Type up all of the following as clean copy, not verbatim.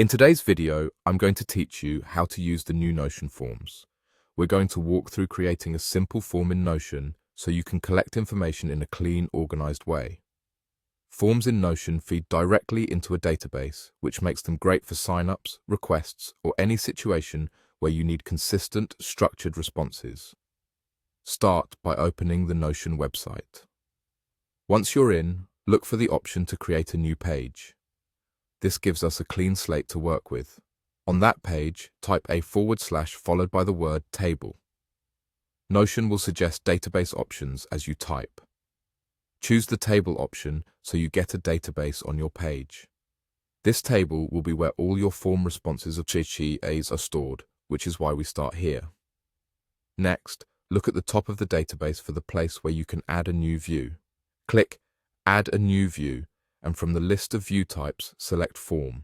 In today's video, I'm going to teach you how to use the new Notion forms. We're going to walk through creating a simple form in Notion so you can collect information in a clean, organized way. Forms in Notion feed directly into a database, which makes them great for signups, requests, or any situation where you need consistent, structured responses. Start by opening the Notion website. Once you're in, look for the option to create a new page. This gives us a clean slate to work with. On that page, type a / followed by the word table. Notion will suggest database options as you type. Choose the table option so you get a database on your page. This table will be where all your form responses of CHAs are stored, which is why we start here. Next, look at the top of the database for the place where you can add a new view. Click Add a new view, and from the list of view types, select Form.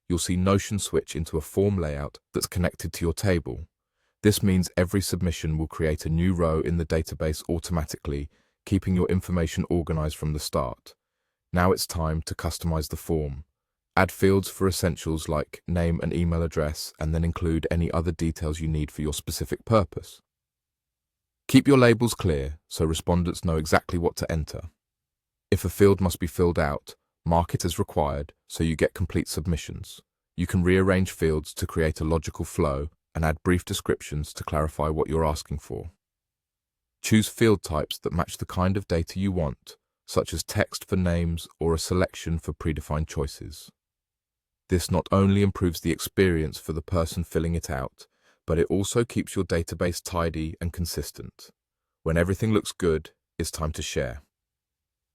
You'll see Notion switch into a form layout that's connected to your table. This means every submission will create a new row in the database automatically, keeping your information organized from the start. Now it's time to customize the form. Add fields for essentials like name and email address, and then include any other details you need for your specific purpose. Keep your labels clear so respondents know exactly what to enter. If a field must be filled out, mark it as required so you get complete submissions. You can rearrange fields to create a logical flow and add brief descriptions to clarify what you're asking for. Choose field types that match the kind of data you want, such as text for names or a selection for predefined choices. This not only improves the experience for the person filling it out, but it also keeps your database tidy and consistent. When everything looks good, it's time to share.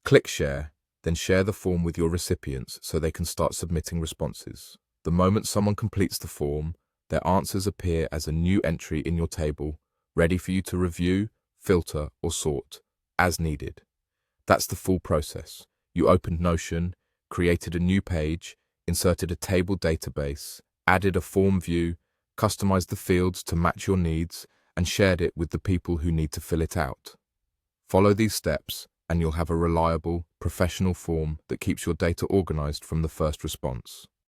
Click Share, then share the form with your recipients so they can start submitting responses. The moment someone completes the form, their answers appear as a new entry in your table, ready for you to review, filter, or sort, as needed. That's the full process. You opened Notion, created a new page, inserted a table database, added a form view, customized the fields to match your needs, and shared it with the people who need to fill it out. Follow these steps, and you'll have a reliable, professional form that keeps your data organized from the first response.